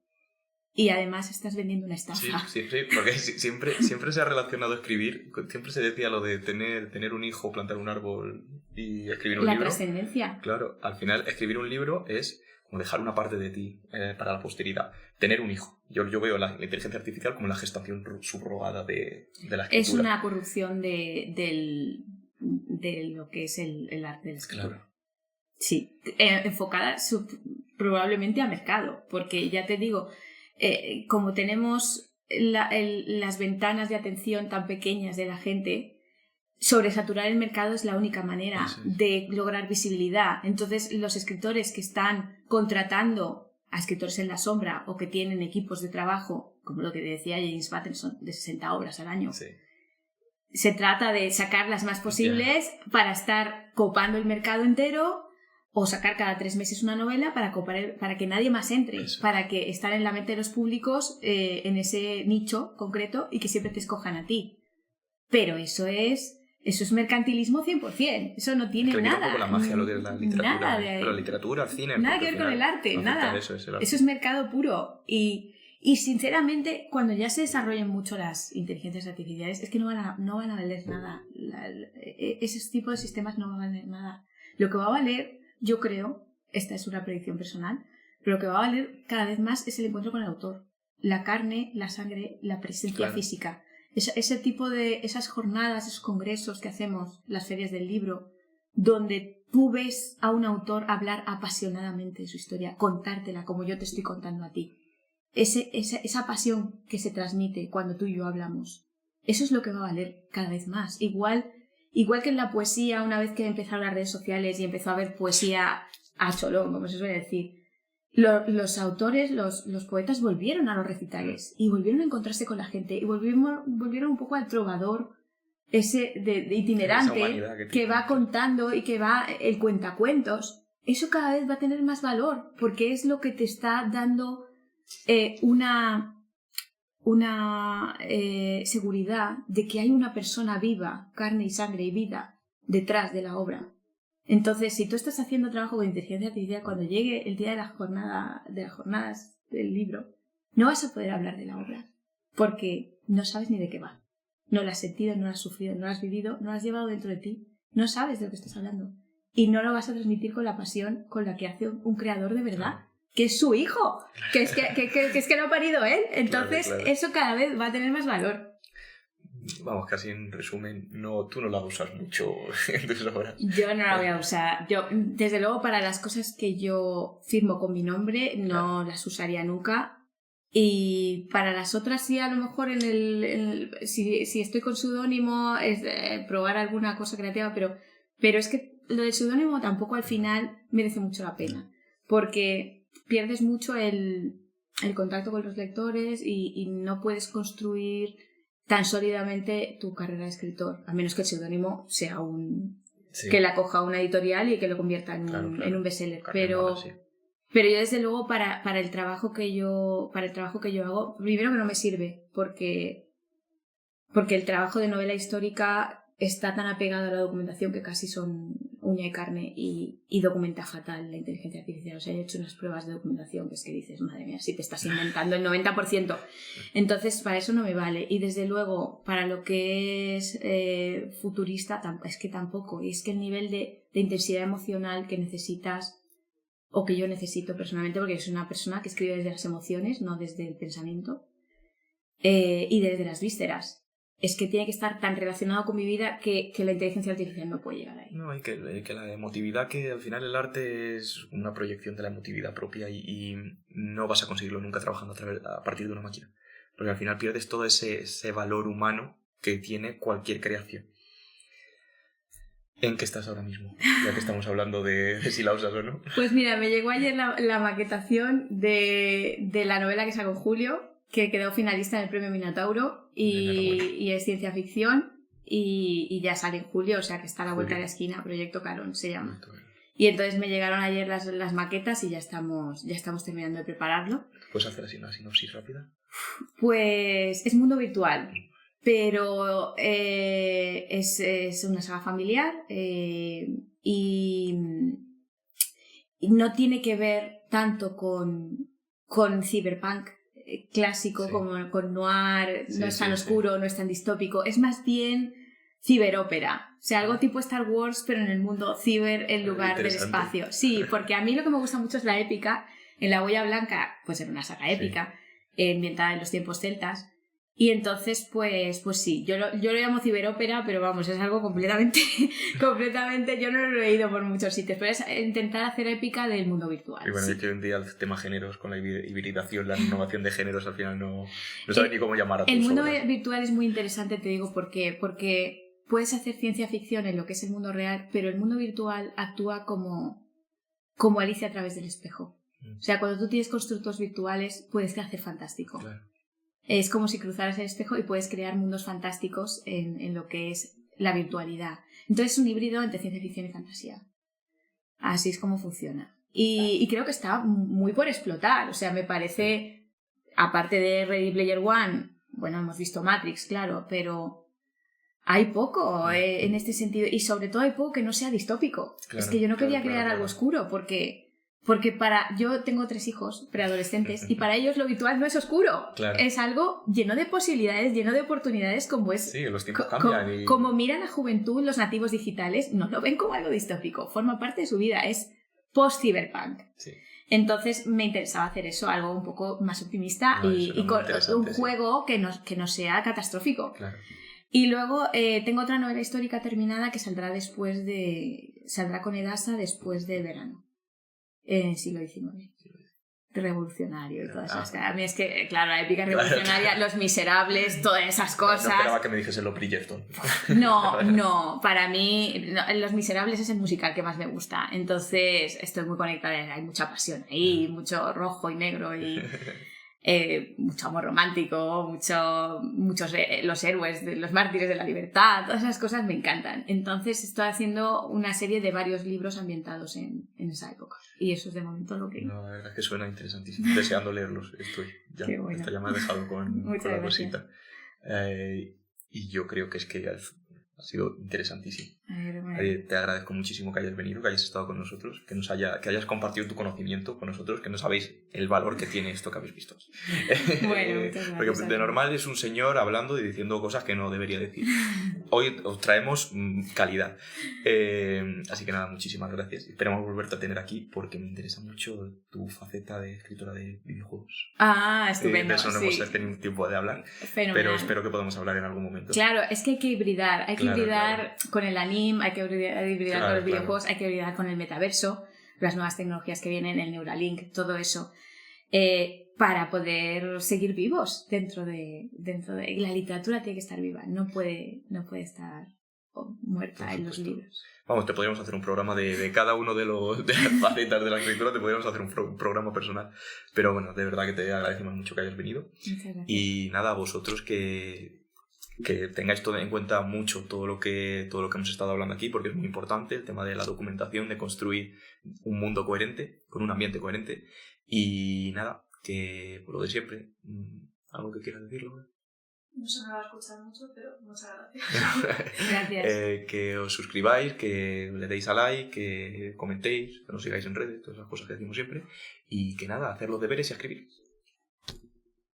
Y además estás vendiendo una estafa. Sí, porque siempre se ha relacionado escribir, siempre se decía lo de tener un hijo, plantar un árbol y escribir un libro. La trascendencia. Claro, al final escribir un libro es como dejar una parte de ti para la posteridad. Tener un hijo. Yo veo la inteligencia artificial como la gestación subrogada de la escritura. Es una corrupción de lo que es el arte del escritor. Claro. Sí, enfocada probablemente a mercado, porque ya te digo, como tenemos las ventanas de atención tan pequeñas de la gente, sobresaturar el mercado es la única manera de lograr visibilidad. Entonces, los escritores que están contratando a escritores en la sombra o que tienen equipos de trabajo, como lo que decía James Patterson, de 60 obras al año, se trata de sacar las más posibles para estar copando el mercado entero, o sacar cada 3 meses una novela para que nadie más entre, para que estar en la mente de los públicos en ese nicho concreto y que siempre te escojan a ti. Pero eso es mercantilismo 100%. Eso no tiene nada. Un poco la magia, lo que es la literatura. Nada pero la literatura, el cine. Nada que ver con el arte, nada. Eso es mercado puro. Y sinceramente, cuando ya se desarrollen mucho las inteligencias artificiales, es que no van a valer nada. Ese tipo de sistemas no van a valer nada. Lo que va a valer, yo creo, esta es una predicción personal, pero lo que va a valer cada vez más es el encuentro con el autor. La carne, la sangre, la presencia física. Ese tipo de esas jornadas, esos congresos que hacemos, las ferias del libro, donde tú ves a un autor hablar apasionadamente de su historia, contártela como yo te estoy contando a ti. Esa pasión que se transmite cuando tú y yo hablamos, eso es lo que va a valer cada vez más. Igual que en la poesía, una vez que empezaron las redes sociales y empezó a haber poesía a cholón, como se suele decir, los autores, los poetas volvieron a los recitales y volvieron a encontrarse con la gente y volvieron un poco al trovador ese de itinerante que va contando y que va el cuentacuentos. Eso cada vez va a tener más valor porque es lo que te está dando una seguridad de que hay una persona viva, carne y sangre y vida detrás de la obra. Entonces, si tú estás haciendo trabajo con inteligencia artificial, cuando llegue el día de las jornadas del libro, no vas a poder hablar de la obra, porque no sabes ni de qué va. No la has sentido, no la has sufrido, no la has vivido, no la has llevado dentro de ti, no sabes de lo que estás hablando. Y no lo vas a transmitir con la pasión con la que hace un creador de verdad, que es su hijo, que es que lo ha parido él. Entonces, eso cada vez va a tener más valor. Vamos, casi en resumen, tú no la usas mucho en tus obras. Yo no la voy a usar. Yo, desde luego, para las cosas que yo firmo con mi nombre, no las usaría nunca. Y para las otras sí, a lo mejor si estoy con seudónimo, es probar alguna cosa creativa, pero es que lo del seudónimo tampoco al final merece mucho la pena. Porque pierdes mucho el contacto con los lectores y no puedes construir tan sólidamente tu carrera de escritor, a menos que el seudónimo sea que la coja una editorial y que lo convierta en un bestseller. Pero yo desde luego para el trabajo que yo hago, primero que no me sirve, porque el trabajo de novela histórica está tan apegado a la documentación que casi son uña y carne y documenta fatal la inteligencia artificial. O sea, he hecho unas pruebas de documentación que es que dices, madre mía, si te estás inventando el 90%. Entonces, para eso no me vale. Y desde luego, para lo que es futurista, es que tampoco. Y es que el nivel de intensidad emocional que necesitas, o que yo necesito personalmente, porque yo soy una persona que escribe desde las emociones, no desde el pensamiento, y desde las vísceras. es que tiene que estar tan relacionado con mi vida que la inteligencia artificial no puede llegar ahí. No, y que la emotividad, que al final el arte es una proyección de la emotividad propia y no vas a conseguirlo nunca trabajando a partir de una máquina. Porque al final pierdes todo ese valor humano que tiene cualquier creación. ¿En qué estás ahora mismo? Ya que estamos hablando de si la usas o no. Pues mira, me llegó ayer la maquetación de la novela que sacó Julio, que quedó finalista en el premio Minotauro y es ciencia ficción y ya sale en julio, o sea que está a la vuelta de la esquina, Proyecto Carón se llama. Y entonces me llegaron ayer las maquetas y ya estamos terminando de prepararlo. ¿Puedes hacer así una sinopsis rápida? Pues es mundo virtual, pero es una saga familiar y no tiene que ver tanto con cyberpunk clásico, como con noir, no es tan oscuro, no es tan distópico, es más bien ciberópera, o sea, algo tipo Star Wars, pero en el mundo ciber en lugar del espacio. Sí, porque a mí lo que me gusta mucho es la épica. En La Huella Blanca, pues era una saga épica, ambientada en los tiempos celtas. Y entonces, pues sí, yo lo llamo ciberópera, pero vamos, es algo completamente, yo no lo he leído por muchos sitios, pero es intentar hacer épica del mundo virtual. Y bueno, es que hoy en día el tema géneros, con la hibridación, la innovación de géneros, al final no sabes ni cómo llamar a tus El mundo obras. virtual es muy interesante, te digo, porque puedes hacer ciencia ficción en lo que es el mundo real, pero el mundo virtual actúa como Alicia a través del espejo. O sea, cuando tú tienes constructos virtuales, puedes hacer fantástico. Claro. Es como si cruzaras el espejo y puedes crear mundos fantásticos en lo que es la virtualidad. Entonces es un híbrido entre ciencia ficción y fantasía. Así es como funciona. Y creo que está muy por explotar. O sea, me parece, aparte de Ready Player One, bueno, hemos visto Matrix, claro, pero hay poco en este sentido. Y sobre todo hay poco que no sea distópico. Claro, es que yo no quería crear algo oscuro porque yo tengo 3 hijos preadolescentes y para ellos lo virtual no es oscuro. Claro. Es algo lleno de posibilidades, lleno de oportunidades, como es. Sí, los tiempos cambian. Como miran la juventud, los nativos digitales, no lo ven como algo distópico, forma parte de su vida, es post-cyberpunk. Sí. Entonces me interesaba hacer eso, algo un poco más optimista y con un juego que no sea catastrófico. Claro. Y luego tengo otra novela histórica terminada que saldrá con Edasa después de verano. En el siglo XIX. Revolucionario y todas esas cosas. A mí es que, claro, la épica revolucionaria, Los Miserables, todas esas cosas. No esperaba que me dijese lo Bridgerton. No, para mí Los Miserables es el musical que más me gusta. Entonces estoy muy conectada, hay mucha pasión ahí, mucho rojo y negro y mucho amor romántico, muchos los héroes, los mártires de la libertad, todas esas cosas me encantan. Entonces estoy haciendo una serie de varios libros ambientados en esa época. Y eso es de momento lo que... No, la verdad es que suena interesantísimo. Deseando leerlos, estoy. Ya, qué bueno. Ya me has dejado con la cosita. Y yo creo que es que ha sido interesantísimo. Te agradezco muchísimo que hayas venido, que hayas estado con nosotros, que hayas compartido tu conocimiento con nosotros, que no sabéis el valor que tiene esto que habéis visto. Bueno, muchas gracias. Porque de normal es un señor hablando y diciendo cosas que no debería decir. Hoy os traemos calidad. Así que nada, muchísimas gracias. Esperamos volverte a tener aquí porque me interesa mucho tu faceta de escritora de videojuegos. Estupendo. De eso no hemos tenido tiempo de hablar. Fenomenal. Pero espero que podamos hablar en algún momento. Claro, es que hay que hibridar. Hay que hibridar con el anime, hay que hibridar con los videojuegos, hay que hibridar con el metaverso, las nuevas tecnologías que vienen, el Neuralink, todo eso, para poder seguir vivos dentro de la literatura. Tiene que estar viva, no puede estar muerta en los libros. Vamos, te podríamos hacer un programa de cada uno de las facetas de la escritura, te podríamos hacer un programa personal. Pero bueno, de verdad que te agradecemos mucho que hayas venido. Muchas gracias. Y nada, a vosotros que tengáis en cuenta mucho todo lo que hemos estado hablando aquí, porque es muy importante el tema de la documentación, de construir un mundo coherente, con un ambiente coherente. Y nada, que por lo de siempre, ¿algo que quieras decirlo? No se me va a escuchar mucho, pero muchas gracias. Gracias. Que os suscribáis, que le deis a like, que comentéis, que nos sigáis en redes, todas esas cosas que decimos siempre. Y que nada, hacer los deberes y a escribir.